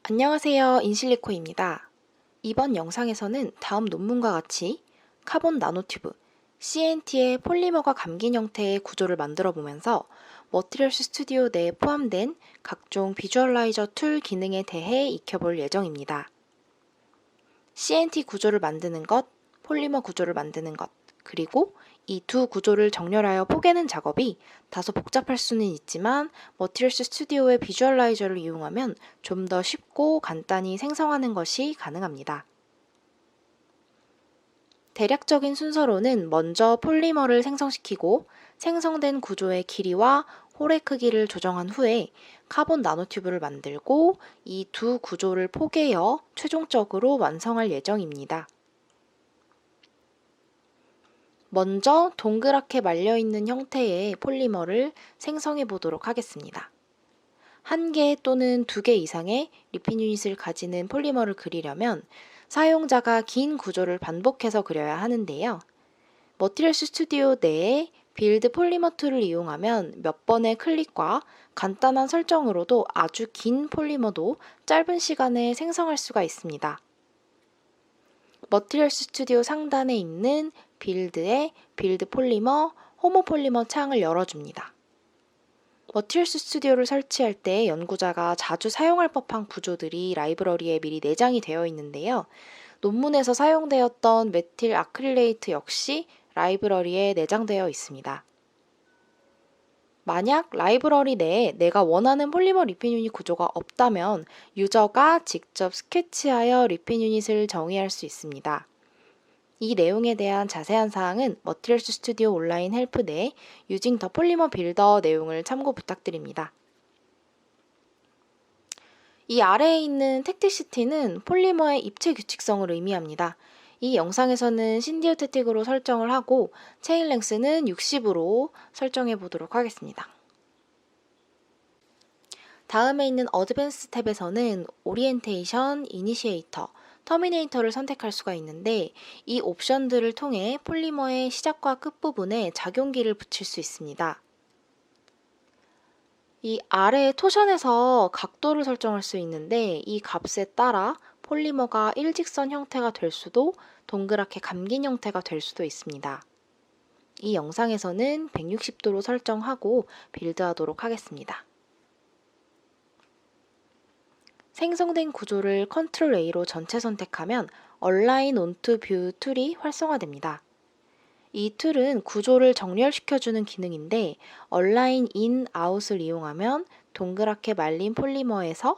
안녕하세요. 인실리코입니다. 이번 영상에서는 다음 논문과 같이 카본 나노튜브, CNT의 폴리머가 감긴 형태의 구조를 만들어 보면서 머티리얼스 스튜디오 내에 포함된 각종 비주얼라이저 툴 기능에 대해 익혀볼 예정입니다. CNT 구조를 만드는 것, 폴리머 구조를 만드는 것, 그리고 이 두 구조를 정렬하여 포개는 작업이 다소 복잡할 수는 있지만 머티리얼스 스튜디오의 비주얼라이저를 이용하면 좀 더 쉽고 간단히 생성하는 것이 가능합니다. 대략적인 순서로는 먼저 폴리머를 생성시키고 생성된 구조의 길이와 홀의 크기를 조정한 후에 카본 나노튜브를 만들고 이 두 구조를 포개어 최종적으로 완성할 예정입니다. 먼저 동그랗게 말려있는 형태의 폴리머를 생성해 보도록 하겠습니다. 1개 또는 2개 이상의 리핀 유닛을 가지는 폴리머를 그리려면 사용자가 긴 구조를 반복해서 그려야 하는데요. 머티리얼스 스튜디오 내에 빌드 폴리머 툴을 이용하면 몇 번의 클릭과 간단한 설정으로도 아주 긴 폴리머도 짧은 시간에 생성할 수가 있습니다. 머티리얼스 스튜디오 상단에 있는 빌드의 빌드 폴리머, 호모 폴리머 창을 열어줍니다. 머티리얼스 스튜디오를 설치할 때 연구자가 자주 사용할 법한 구조들이 라이브러리에 미리 내장이 되어 있는데요. 논문에서 사용되었던 메틸 아크릴레이트 역시 라이브러리에 내장되어 있습니다. 만약 라이브러리 내에 내가 원하는 폴리머 리핀 유닛 구조가 없다면 유저가 직접 스케치하여 리핀 유닛을 정의할 수 있습니다. 이 내용에 대한 자세한 사항은 머티리얼스 스튜디오 온라인 헬프 내 유징 더 폴리머 빌더 내용을 참고 부탁드립니다. 이 아래에 있는 택틱시티는 폴리머의 입체 규칙성을 의미합니다. 이 영상에서는 신디오테틱으로 설정을 하고 체인 랭스는 60으로 설정해 보도록 하겠습니다. 다음에 있는 어드밴스 탭에서는 오리엔테이션, 이니시에이터, 터미네이터를 선택할 수가 있는데 이 옵션들을 통해 폴리머의 시작과 끝부분에 작용기를 붙일 수 있습니다. 이 아래 토션에서 각도를 설정할 수 있는데 이 값에 따라 폴리머가 일직선 형태가 될 수도 동그랗게 감긴 형태가 될 수도 있습니다. 이 영상에서는 160도로 설정하고 빌드하도록 하겠습니다. 생성된 구조를 컨트롤 A로 전체 선택하면 얼라인 온투 뷰 툴이 활성화됩니다. 이 툴은 구조를 정렬시켜주는 기능인데 얼라인 인, 아웃을 이용하면 동그랗게 말린 폴리머에서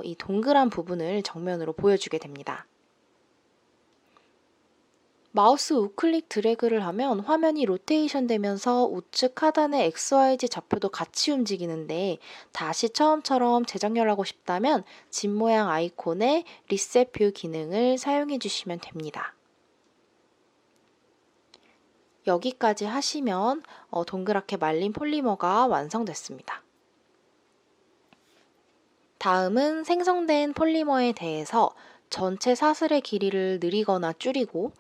이 동그란 부분을 정면으로 보여주게 됩니다. 마우스 우클릭 드래그를 하면 화면이 로테이션 되면서 우측 하단의 XYZ 좌표도 같이 움직이는데 다시 처음처럼 재정렬하고 싶다면 집 모양 아이콘의 리셋 뷰 기능을 사용해 주시면 됩니다. 여기까지 하시면 동그랗게 말린 폴리머가 완성됐습니다. 다음은 생성된 폴리머에 대해서 전체 사슬의 길이를 느리거나 줄이고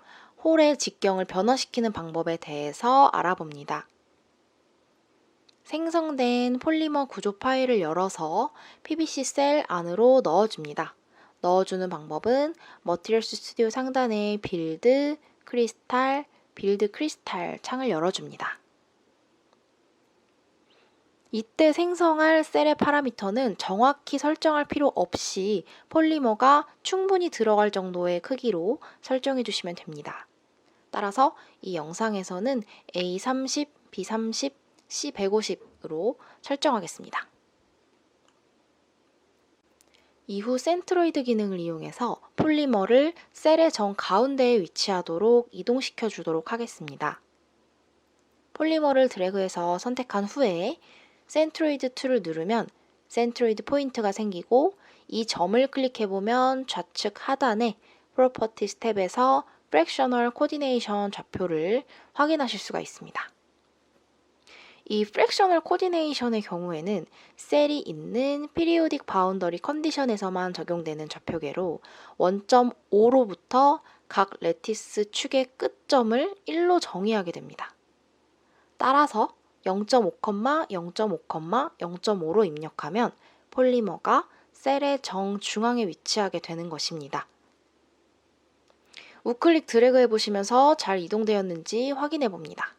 홀의 직경을 변화시키는 방법에 대해서 알아봅니다. 생성된 폴리머 구조 파일을 열어서 PBC 셀 안으로 넣어줍니다. 넣어주는 방법은 머티리얼스 스튜디오 상단의 빌드, 크리스탈, 빌드 크리스탈 창을 열어줍니다. 이때 생성할 셀의 파라미터는 정확히 설정할 필요 없이 폴리머가 충분히 들어갈 정도의 크기로 설정해 주시면 됩니다. 따라서 이 영상에서는 A30, B30, C150으로 설정하겠습니다. 이후 센트로이드 기능을 이용해서 폴리머를 셀의 정 가운데에 위치하도록 이동시켜 주도록 하겠습니다. 폴리머를 드래그해서 선택한 후에 센트로이드 툴을 누르면 센트로이드 포인트가 생기고 이 점을 클릭해보면 좌측 하단에 Properties 탭에서 Fractional Coordination 좌표를 확인하실 수가 있습니다. 이 Fractional Coordination의 경우에는 셀이 있는 Periodic Boundary 컨디션에서만 적용되는 좌표계로 1.5로부터 각 레티스 축의 끝점을 1로 정의하게 됩니다. 따라서 0.5, 0.5, 0.5로 입력하면 폴리머가 셀의 정중앙에 위치하게 되는 것입니다. 우클릭 드래그 해보시면서 잘 이동되었는지 확인해 봅니다.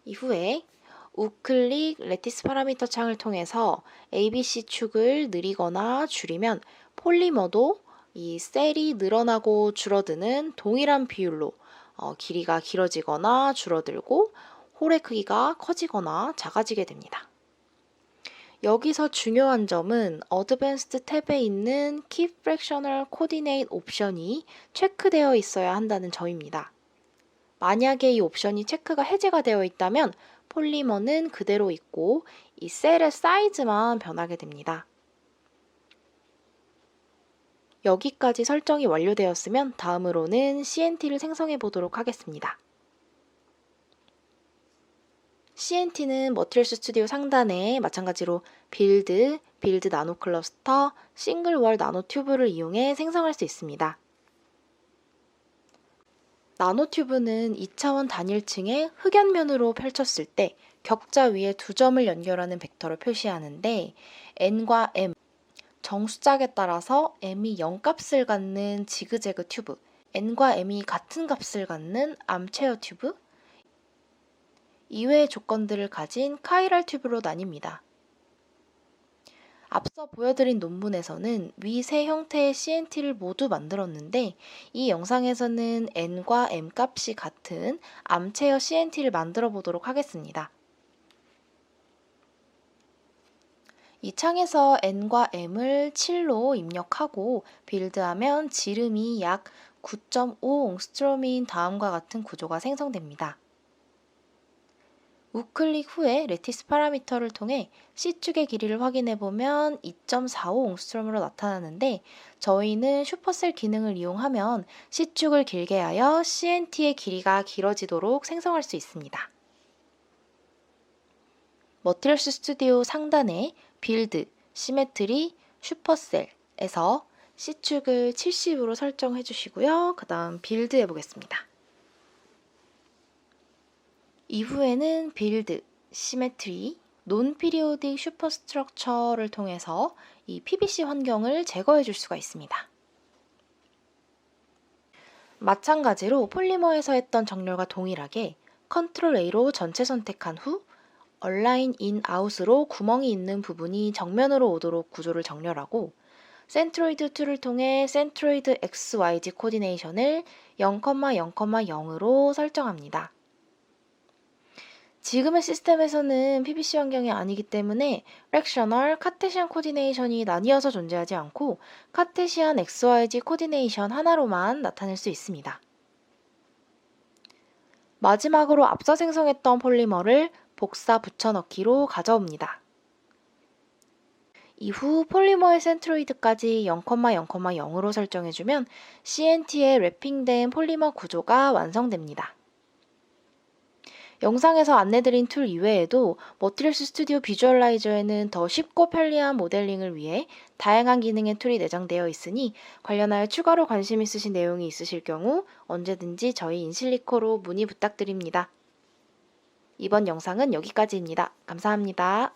이후에 우클릭 레티스 파라미터 창을 통해서 ABC 축을 느리거나 줄이면 폴리머도 이 셀이 늘어나고 줄어드는 동일한 비율로 길이가 길어지거나 줄어들고 홀의 크기가 커지거나 작아지게 됩니다. 여기서 중요한 점은 어드밴스드 탭에 있는 Keep Fractional Coordinate 옵션이 체크되어 있어야 한다는 점입니다. 만약에 이 옵션이 체크가 해제가 되어 있다면 폴리머는 그대로 있고 이 셀의 사이즈만 변하게 됩니다. 여기까지 설정이 완료되었으면 다음으로는 CNT를 생성해 보도록 하겠습니다. CNT는 머티리얼스 스튜디오 상단에 마찬가지로 빌드 나노 클러스터, 싱글 월 나노 튜브를 이용해 생성할 수 있습니다. 나노 튜브는 2차원 단일층의 흑연면으로 펼쳤을 때 격자 위에 두 점을 연결하는 벡터를 표시하는데 n과 m, 정수짝에 따라서 m이 0값을 갖는 지그재그 튜브, n과 m이 같은 값을 갖는 암체어 튜브, 이외의 조건들을 가진 카이랄 튜브로 나뉩니다. 앞서 보여드린 논문에서는 위 세 형태의 CNT를 모두 만들었는데 이 영상에서는 n과 m 값이 같은 암체어 CNT를 만들어 보도록 하겠습니다. 이 창에서 n과 m을 7로 입력하고 빌드하면 지름이 약 9.5옹스트롬인 다음과 같은 구조가 생성됩니다. 우클릭 후에 레티스 파라미터를 통해 C축의 길이를 확인해보면 2.45옹스트롬으로 나타나는데 저희는 슈퍼셀 기능을 이용하면 C축을 길게 하여 CNT의 길이가 길어지도록 생성할 수 있습니다. 머티리얼스 스튜디오 상단에 빌드, 시메트리, 슈퍼셀에서 C축을 70으로 설정해 주시고요. 그 다음 빌드 해보겠습니다. 이후에는 빌드, 시메트리, 논피리오딕 슈퍼스트럭처를 통해서 이 PBC 환경을 제거해 줄 수가 있습니다. 마찬가지로 폴리머에서 했던 정렬과 동일하게 컨트롤 A로 전체 선택한 후 얼라인 인 아웃으로 구멍이 있는 부분이 정면으로 오도록 구조를 정렬하고 센트로이드 2를 통해 센트로이드 XYZ 코디네이션을 0,0,0으로 설정합니다. 지금의 시스템에서는 PBC 환경이 아니기 때문에 렉셔널, 카테시안 코디네이션이 나뉘어서 존재하지 않고 카테시안 XYZ 코디네이션 하나로만 나타낼 수 있습니다. 마지막으로 앞서 생성했던 폴리머를 복사 붙여넣기로 가져옵니다. 이후 폴리머의 센트로이드까지 0,0,0으로 설정해주면 CNT에 랩핑된 폴리머 구조가 완성됩니다. 영상에서 안내드린 툴 이외에도 머티리얼스 스튜디오 비주얼라이저에는 더 쉽고 편리한 모델링을 위해 다양한 기능의 툴이 내장되어 있으니 관련하여 추가로 관심 있으신 내용이 있으실 경우 언제든지 저희 인실리코로 문의 부탁드립니다. 이번 영상은 여기까지입니다. 감사합니다.